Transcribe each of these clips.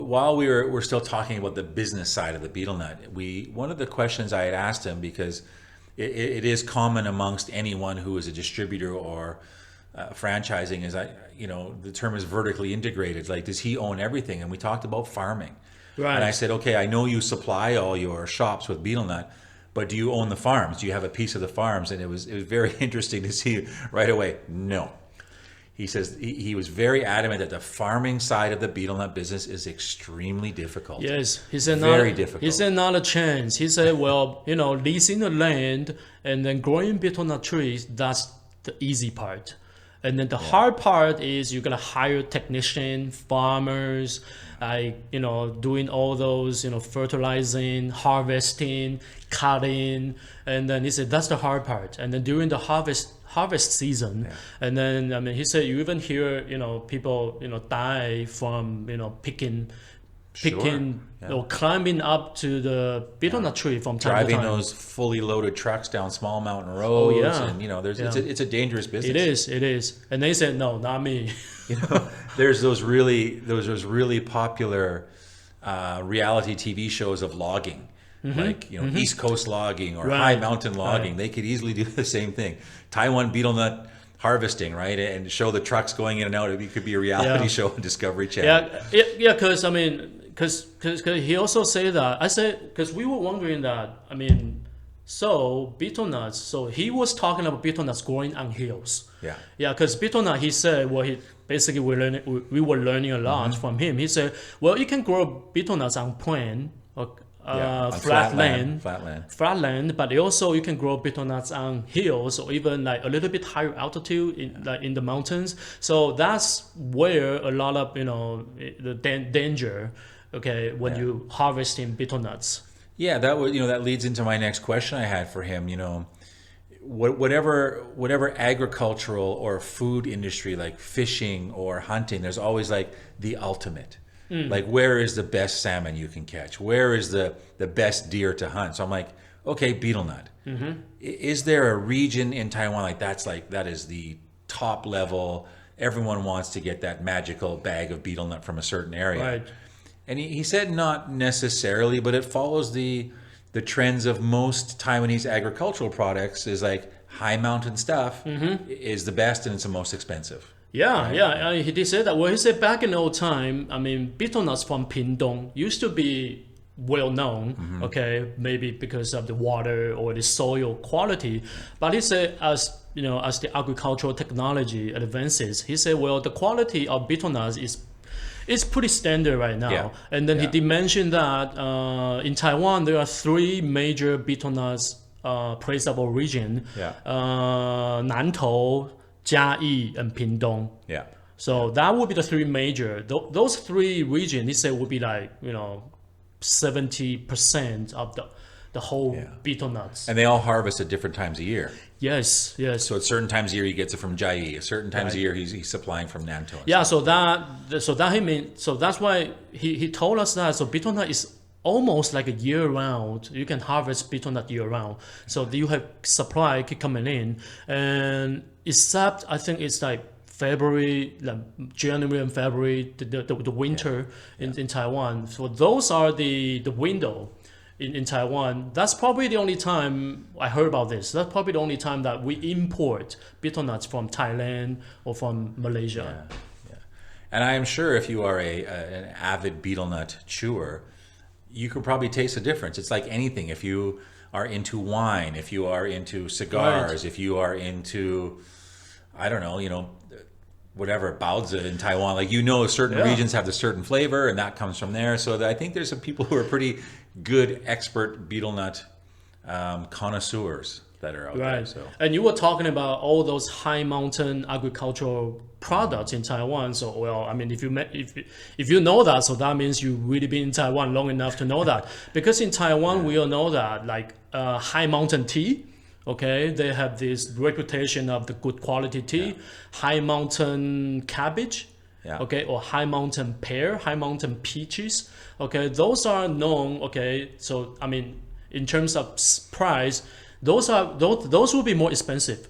while we're still talking about the business side of the betel nut, one of the questions I had asked him, because it is common amongst anyone who is a distributor or franchising, is the term is vertically integrated. Like, does he own everything? And we talked about farming. Right. And I said, okay, I know you supply all your shops with betel nut, but do you own the farms? Do you have a piece of the farms? And it was very interesting to see right away. No. He says he was very adamant that the farming side of the betel nut business is extremely difficult. Yes, he said very difficult. He said not a chance. He said, well, leasing the land and then growing betel nut trees, that's the easy part. And then the hard part is you're gonna hire technicians, farmers, doing all those, fertilizing, harvesting, cutting, and then he said that's the hard part. And then during the harvest season, and then he said you even hear people die from picking or climbing up to the betel nut tree from time to driving time. Those fully loaded trucks down small mountain roads. And it's a dangerous business. It is. And they said no, not me. There's those really popular reality TV shows of logging. Like East Coast logging or high mountain logging. They could easily do the same thing. Taiwan betel nut harvesting, right? And show the trucks going in and out. It could be a reality show on Discovery Channel. Because he also said that. I said, because we were wondering that, so betel nuts, so he was talking about betel nuts growing on hills. Because betel nut, he said, well, we were learning a lot from him. He said, well, you can grow betel nuts on plain, flat land, but also you can grow betel nuts on hills or even like a little bit higher altitude in the mountains. So that's where a lot of the danger, when you harvesting betel nuts. Yeah, that leads into my next question I had for him. Whatever agricultural or food industry, like fishing or hunting, there's always like the ultimate. Like, where is the best salmon you can catch? Where is the best deer to hunt? So I'm like, okay, betel nut. Is there a region in Taiwan that is the top level? Everyone wants to get that magical bag of betel nut from a certain area. Right. And he said not necessarily, but it follows the trends of most Taiwanese agricultural products. Is like high mountain stuff is the best and it's the most expensive. He did say that. Well, he said back in old time, betel nuts from Pingdong used to be well known, maybe because of the water or the soil quality. But he said as the agricultural technology advances, he said, well, the quality of betel nuts is pretty standard right now. And then he did mention that in Taiwan, there are 3 major betel nuts place of origin, Nantou, Jiayi, and Pingdong. So that would be the 3 major. Those 3 regions, he said, would be like 70% of the whole betel nuts. And they all harvest at different times a year. Yes. So at certain times a year he gets it from Jiayi. At certain times a year he's supplying from Nantou. So that's why he told us that. So betel nut is almost like a year round. You can harvest betel nut year round. So you have supply keep coming in, and except I think it's like February, like January and February, the winter in Taiwan. So those are the window in Taiwan. That's probably the only time I heard about this. That's probably the only time that we import betel nuts from Thailand or from Malaysia. And I am sure if you are an avid betel nut chewer, you could probably taste the difference. It's like anything. If you are into wine, if you are into cigars, if you are into, I don't know, whatever, baozi in Taiwan, like, certain regions have the certain flavor and that comes from there. So I think there's some people who are pretty good expert betel nut connoisseurs that are out there. So. And you were talking about all those high mountain agricultural products in Taiwan. So, if you know that, so that means you've really been in Taiwan long enough to know that. Because in Taiwan, we all know that, like high mountain tea, they have this reputation of the good quality tea, high mountain cabbage, or high mountain pear, high mountain peaches, those are known, so in terms of price, those will be more expensive.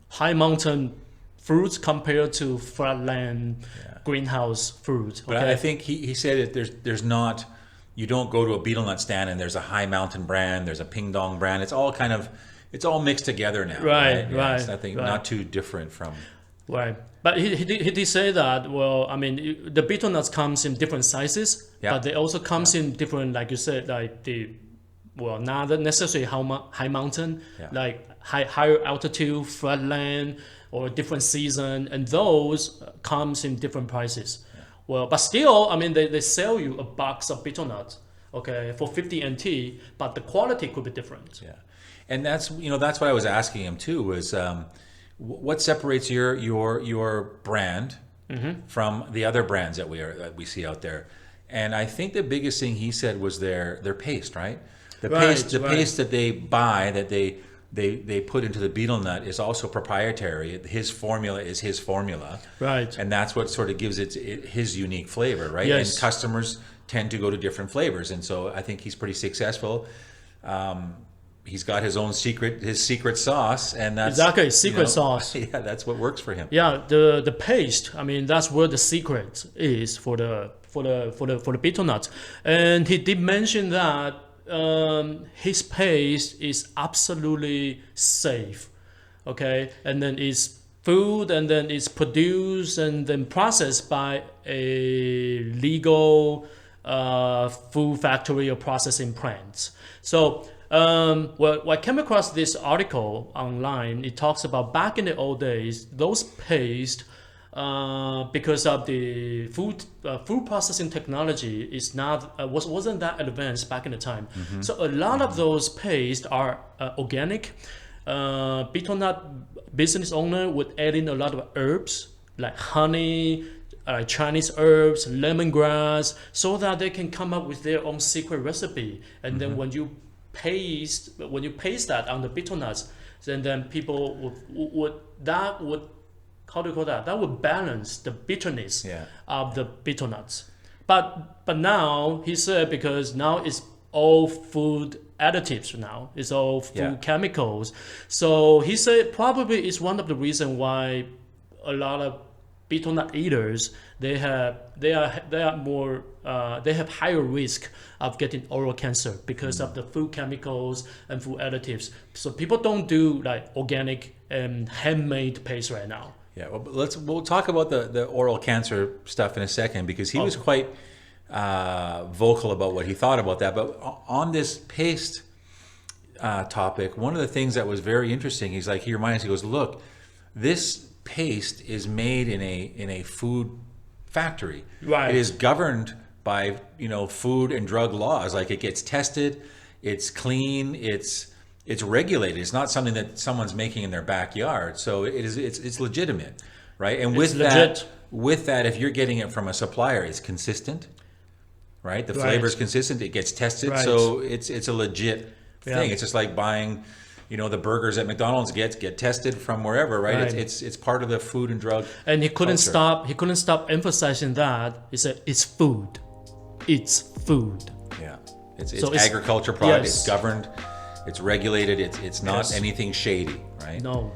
High mountain fruits compared to flatland greenhouse fruit. But I think he said that there's not, you don't go to a betel nut stand and there's a High Mountain brand, there's a Ping Dong brand. It's all mixed together now. Right. It's nothing, not too different from. Right. But he did say that, well, I mean, the betel nuts comes in different sizes, but they also comes in different, like you said, like not necessarily high mountain, like higher altitude, flatland, or different season, and those comes in different prices. Yeah. Well, but still, I mean, they sell you a box of betel nuts, okay, for 50 NT, but the quality could be different. Yeah, and that's what I was asking him too, was what separates your brand from the other brands that we see out there. And I think the biggest thing he said was their paste, right? The paste that they buy, that they put into the betel nut, is also proprietary. His formula is his formula, right? And that's what sort of gives it his unique flavor, right? Yes. And customers tend to go to different flavors, and so I think he's pretty successful. He's got his own secret sauce, and that's exactly secret sauce. Yeah, that's what works for him. Yeah, the paste. I mean, that's where the secret is for the betel nuts. And he did mention that his paste is absolutely safe. Okay, and then it's food, and then it's produced and then processed by a legal food factory or processing plants. So. Well, I came across this article online. It talks about back in the old days, those paste, because of the food processing technology is wasn't that advanced back in the time. Mm-hmm. So a lot of those paste are organic. Betel nut business owner would add in a lot of herbs like honey, Chinese herbs, lemongrass, so that they can come up with their own secret recipe. And then when you paste that on the betel nuts, then people would how do you call that? That would balance the bitterness of the betel nuts. But now he said, because now it's all food additives now, it's all food chemicals. So he said probably it's one of the reasons why a lot of betel nut eaters they have higher risk of getting oral cancer because of the food chemicals and food additives. So people don't do like organic and handmade paste right now. Yeah, well, we'll talk about the oral cancer stuff in a second, because he was quite vocal about what he thought about that. But on this paste topic, one of the things that was very interesting, he reminds, he goes, look, this paste is made in a food factory. Right. It is governed by food and drug laws. Like, it gets tested, it's clean, it's regulated. It's not something that someone's making in their backyard. So it's legitimate, right? And with that, if you're getting it from a supplier, it's consistent, right? The flavor is consistent. It gets tested, so it's a legit thing. It's just like buying, the burgers at McDonald's get tested from wherever, right? It's part of the food and drug. And he couldn't stop emphasizing that. He said it's food. It's food. Yeah, it's agriculture product. Yes. It's governed. It's regulated. It's not anything shady, right? No.